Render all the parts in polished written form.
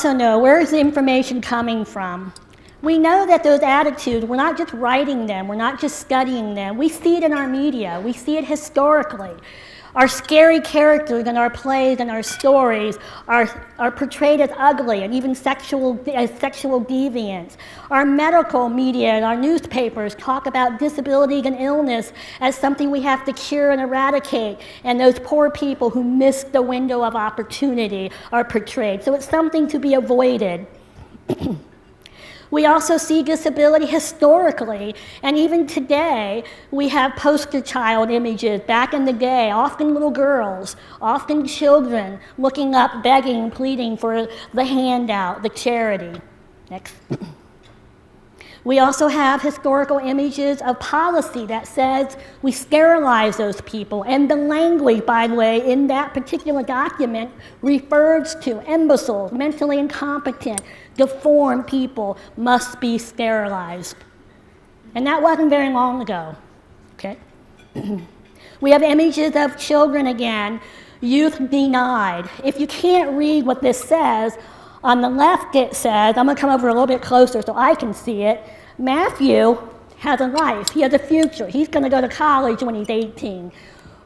also know where is the information coming from. We know that those attitudes, we're not just writing them, we're not just studying them. We see it in our media, we see it historically. Our scary characters in our plays and our stories are portrayed as ugly and even sexual deviants. Our medical media and our newspapers talk about disability and illness as something we have to cure and eradicate, and those poor people who missed the window of opportunity are portrayed. So it's something to be avoided. We also see disability historically, and even today, we have poster child images back in the day, often little girls, often children, looking up, begging, pleading for the handout, the charity. Next. We also have historical images of policy that says we sterilize those people, and the language, by the way, in that particular document refers to imbeciles, mentally incompetent, deformed people must be sterilized. And that wasn't very long ago, okay? We have images of children again, youth denied. If you can't read what this says, on the left it says, I'm gonna come over a little bit closer so I can see it, Matthew has a life, he has a future, he's gonna go to college when he's 18.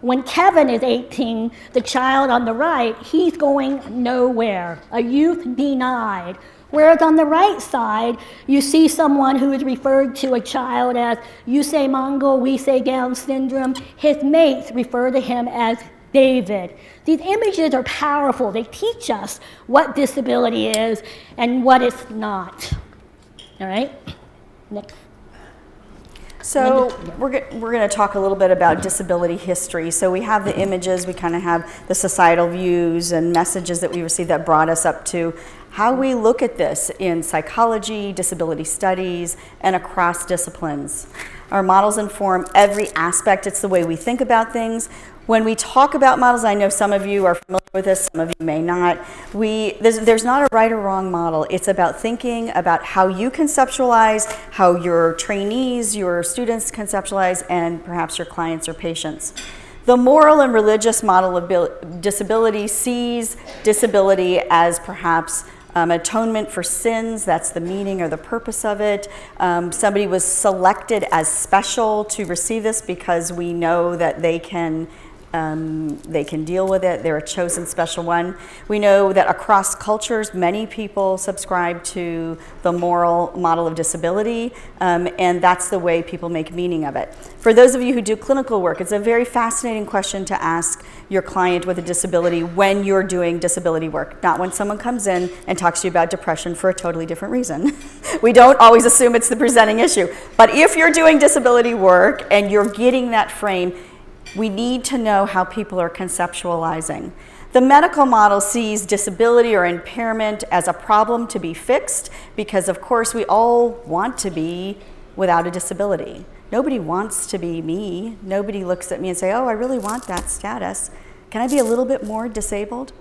When Kevin is 18, the child on the right, he's going nowhere, a youth denied. Whereas on the right side, you see someone who is referred to a child as, you say Mongol, we say Down syndrome. His mates refer to him as David. These images are powerful. They teach us what disability is and what it's not. All right? Next. So we're going to talk a little bit about disability history. So we have the images, we kind of have the societal views and messages that we received that brought us up to how we look at this in psychology, disability studies, and across disciplines. Our models inform every aspect. It's the way we think about things. When we talk about models, I know some of you are familiar with this, some of you may not. There's not a right or wrong model. It's about thinking about how you conceptualize, how your trainees, your students conceptualize, and perhaps your clients or patients. The moral and religious model of disability sees disability as perhaps atonement for sins. That's the meaning or the purpose of it. Somebody was selected as special to receive this because we know that they can deal with it. They're a chosen special one. We know that across cultures, many people subscribe to the moral model of disability, and that's the way people make meaning of it. For those of you who do clinical work, it's a very fascinating question to ask your client with a disability when you're doing disability work, not when someone comes in and talks to you about depression for a totally different reason. We don't always assume it's the presenting issue. But if you're doing disability work and you're getting that frame, we need to know how people are conceptualizing. The medical model sees disability or impairment as a problem to be fixed because, of course, we all want to be without a disability. Nobody wants to be me. Nobody looks at me and say, oh, I really want that status. Can I be a little bit more disabled?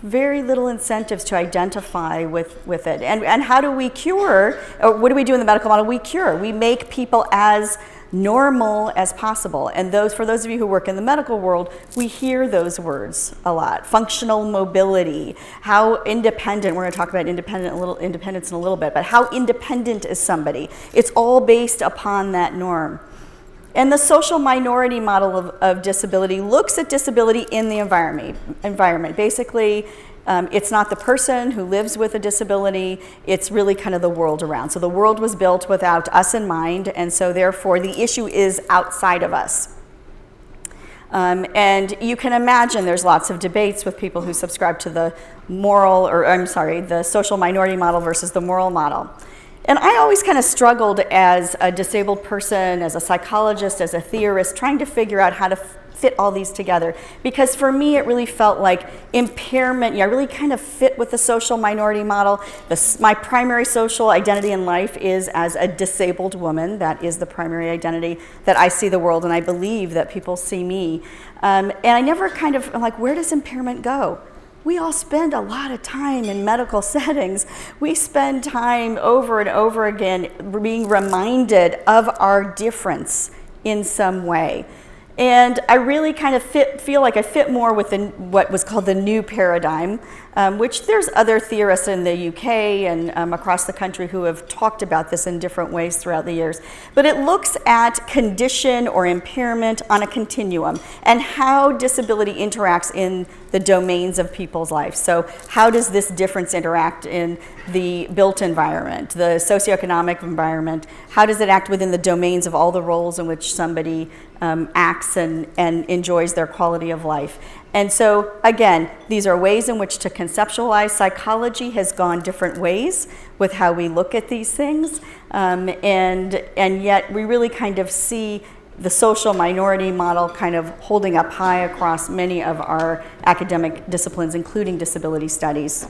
Very little incentives to identify with it. And how do we cure? Or what do we do in the medical model? We cure. We make people as normal as possible. And for those of you who work in the medical world, we hear those words a lot. Functional mobility, how independent, we're going to talk about independence in a little bit, but how independent is somebody? It's all based upon that norm. And the social minority model of disability looks at disability in the environment. Basically, it's not the person who lives with a disability, it's really kind of the world around. So the world was built without us in mind, and so therefore the issue is outside of us. And you can imagine there's lots of debates with people who subscribe to the the social minority model versus the moral model. And I always kind of struggled as a disabled person, as a psychologist, as a theorist, trying to figure out how to fit all these together. Because for me, it really felt like impairment, I really kind of fit with the social minority model. My primary social identity in life is as a disabled woman. That is the primary identity that I see the world, and I believe that people see me. And I never I'm like, where does impairment go? We all spend a lot of time in medical settings. We spend time over and over again being reminded of our difference in some way. And I really kind of feel like I fit more with what was called the new paradigm, which there's other theorists in the UK and across the country who have talked about this in different ways throughout the years. But it looks at condition or impairment on a continuum and how disability interacts in the domains of people's lives. So how does this difference interact in the built environment, the socioeconomic environment? How does it act within the domains of all the roles in which somebody acts and enjoys their quality of life? And so, again, these are ways in which to conceptualize. Psychology has gone different ways with how we look at these things, and yet we really kind of see the social minority model kind of holding up high across many of our academic disciplines, including disability studies.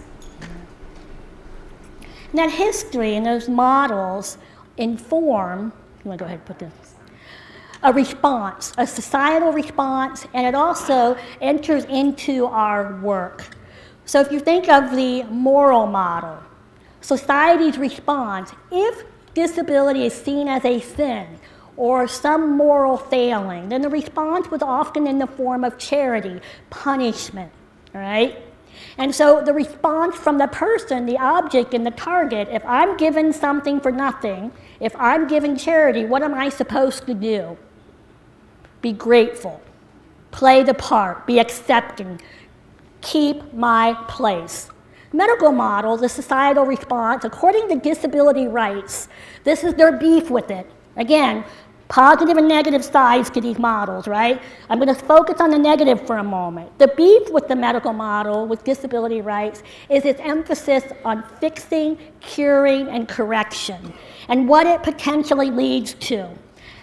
That history and those models inform, you want to go ahead and put this, a response, a societal response, and it also enters into our work. So if you think of the moral model, society's response, if disability is seen as a sin or some moral failing, then the response was often in the form of charity, punishment, all right? And so the response from the person, the object, and the target, if I'm given something for nothing, if I'm given charity, what am I supposed to do? Be grateful, play the part, be accepting, keep my place. Medical model, the societal response, according to disability rights, this is their beef with it. Again, positive and negative sides to these models, right? I'm going to focus on the negative for a moment. The beef with the medical model with disability rights is its emphasis on fixing, curing, and correction, and what it potentially leads to.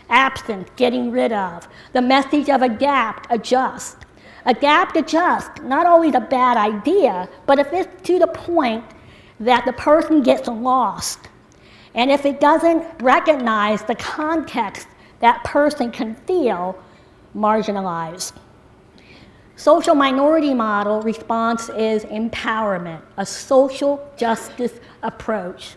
Absence, getting rid of. The message of adapt, adjust. Adapt, adjust, not always a bad idea, but if it's to the point that the person gets lost, and if it doesn't recognize the context that person can feel marginalized. Social minority model response is empowerment, a social justice approach.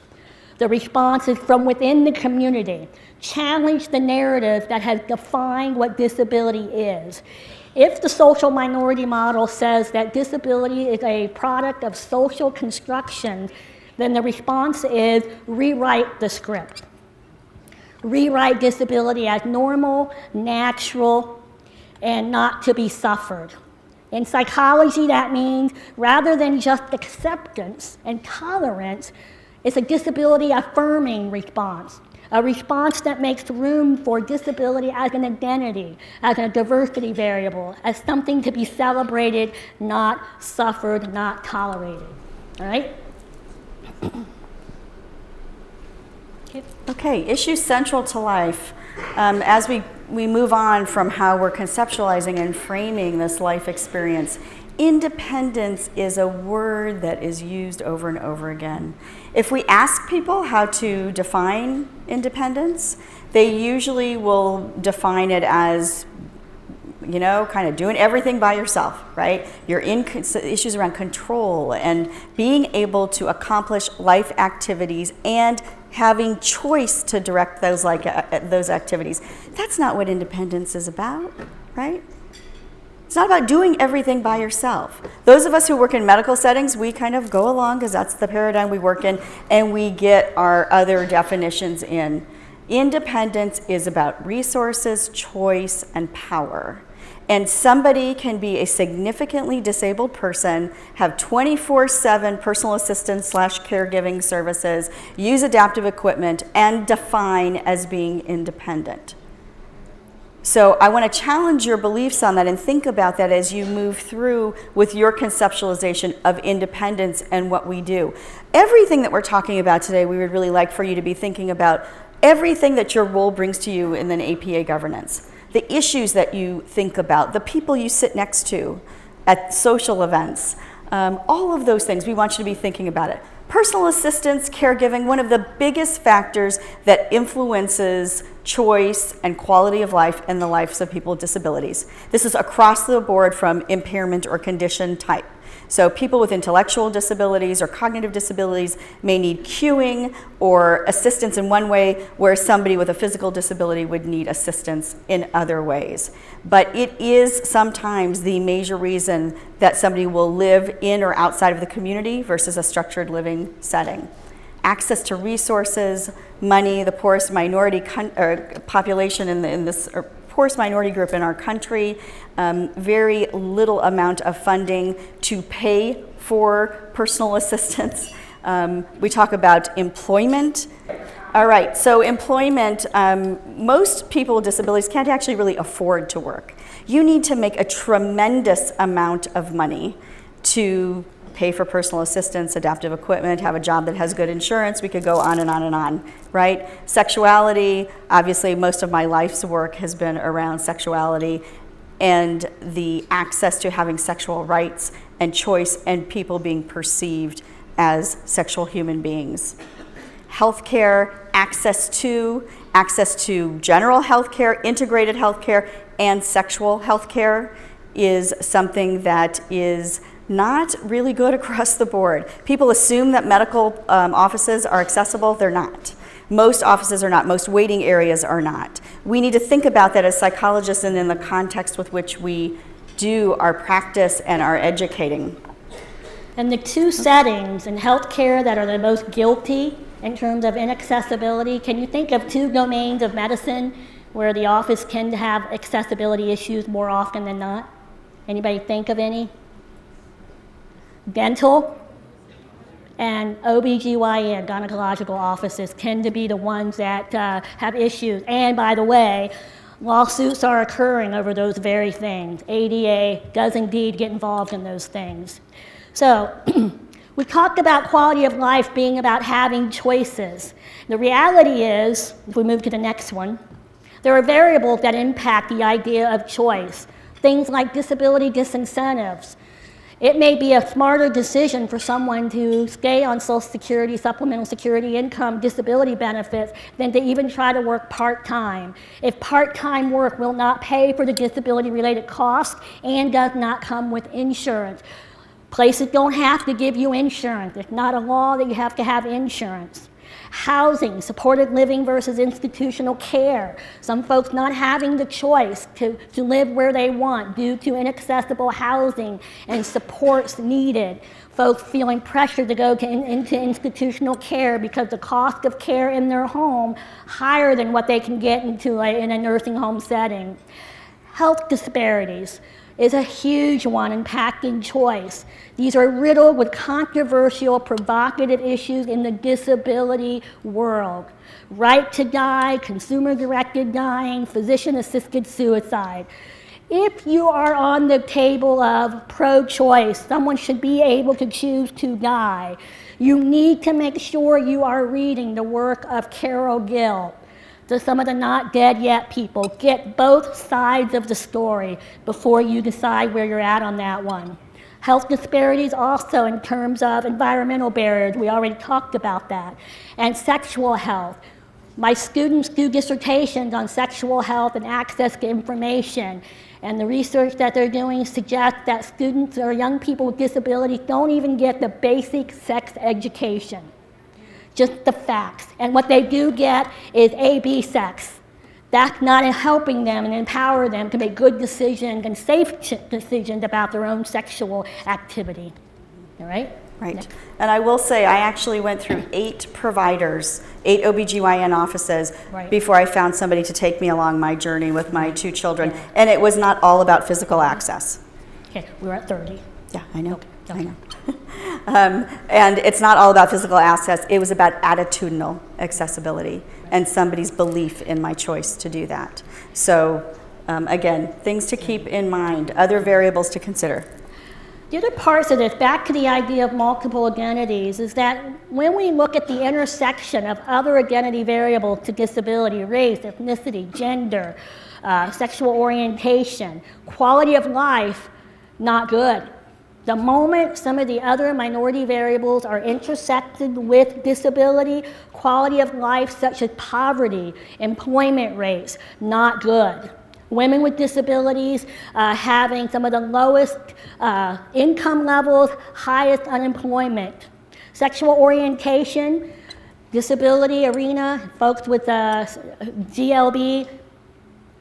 The response is from within the community. Challenge the narrative that has defined what disability is. If the social minority model says that disability is a product of social construction, then the response is rewrite the script. Rewrite disability as normal, natural, and not to be suffered. In psychology, that means rather than just acceptance and tolerance, it's a disability affirming response. A response that makes room for disability as an identity, as a diversity variable, as something to be celebrated, not suffered, not tolerated. All right? Okay, issues central to life. As we move on from how we're conceptualizing and framing this life experience, independence is a word that is used over and over again. If we ask people how to define independence, they usually will define it as, kind of doing everything by yourself, right? You're in issues around control and being able to accomplish life activities and having choice to direct those activities. That's not what independence is about, right? It's not about doing everything by yourself. Those of us who work in medical settings, we kind of go along because that's the paradigm we work in, and we get our other definitions in. Independence is about resources, choice, and power. And somebody can be a significantly disabled person, have 24/7 personal assistance / caregiving services, use adaptive equipment, and define as being independent. So I want to challenge your beliefs on that and think about that as you move through with your conceptualization of independence and what we do. Everything that we're talking about today, we would really like for you to be thinking about everything that your role brings to you in an APA governance. The issues that you think about, the people you sit next to at social events, all of those things, we want you to be thinking about it. Personal assistance, caregiving, one of the biggest factors that influences choice and quality of life in the lives of people with disabilities. This is across the board from impairment or condition type. So people with intellectual disabilities or cognitive disabilities may need cueing or assistance in one way, where somebody with a physical disability would need assistance in other ways. But it is sometimes the major reason that somebody will live in or outside of the community versus a structured living setting. Access to resources, money, the poorest minority population in this poorest minority group in our country, very little amount of funding to pay for personal assistance. We talk about employment. All right, so employment, most people with disabilities can't actually really afford to work. You need to make a tremendous amount of money to pay for personal assistance, adaptive equipment, have a job that has good insurance. We could go on and on and on, right? Sexuality, obviously most of my life's work has been around sexuality and the access to having sexual rights and choice and people being perceived as sexual human beings. Healthcare, access to general healthcare, integrated healthcare, and sexual healthcare is something that is not really good across the board. People assume that medical offices are accessible. They're not. Most offices are not. Most waiting areas are not. We need to think about that as psychologists and in the context with which we do our practice and our educating. And the two settings in healthcare that are the most guilty in terms of inaccessibility, can you think of two domains of medicine where the office can have accessibility issues more often than not? Anybody think of any? Dental and OBGYN, gynecological offices, tend to be the ones that have issues. And by the way, lawsuits are occurring over those very things. ADA does indeed get involved in those things. So we talked about quality of life being about having choices. The reality is, if we move to the next one, there are variables that impact the idea of choice. Things like disability disincentives. It may be a smarter decision for someone to stay on Social Security, supplemental security income, disability benefits, than to even try to work part-time. If part-time work will not pay for the disability-related costs and does not come with insurance. Places don't have to give you insurance. It's not a law that you have to have insurance. Housing, supported living versus institutional care. Some folks not having the choice to live where they want due to inaccessible housing and supports needed. Folks feeling pressure to go into institutional care because the cost of care in their home higher than what they can get into in a nursing home setting. Health disparities is a huge one impacting choice. These are riddled with controversial, provocative issues in the disability world. Right to die, consumer-directed dying, physician-assisted suicide. If you are on the table of pro-choice, someone should be able to choose to die. You need to make sure you are reading the work of Carol Gill. So some of the not dead yet people, get both sides of the story before you decide where you're at on that one. Health disparities also in terms of environmental barriers, we already talked about that, and sexual health. My students do dissertations on sexual health and access to information, and the research that they're doing suggests that students or young people with disabilities don't even get the basic sex education. Just the facts. And what they do get is A-B sex. That's not helping them and empower them to make good decisions and safe decisions about their own sexual activity. All right? Right. Next. And I will say, I actually went through 8 providers, 8 OBGYN offices, Right. before I found somebody to take me along my journey with my 2 children. And it was not all about physical access. Okay, we're at 30. Yeah, I know. Okay. I know. And it's not all about physical access. It was about attitudinal accessibility and somebody's belief in my choice to do that. So again, things to keep in mind, other variables to consider. The other parts of this, back to the idea of multiple identities, is that when we look at the intersection of other identity variables to disability, race, ethnicity, gender, sexual orientation, quality of life, not good. The moment some of the other minority variables are intersected with disability, quality of life such as poverty, employment rates, not good. women with disabilities having some of the lowest income levels, highest unemployment. Sexual orientation, disability arena, folks with GLB,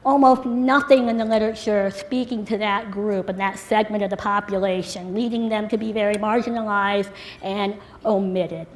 almost nothing in the literature speaking to that group and that segment of the population, leading them to be very marginalized and omitted.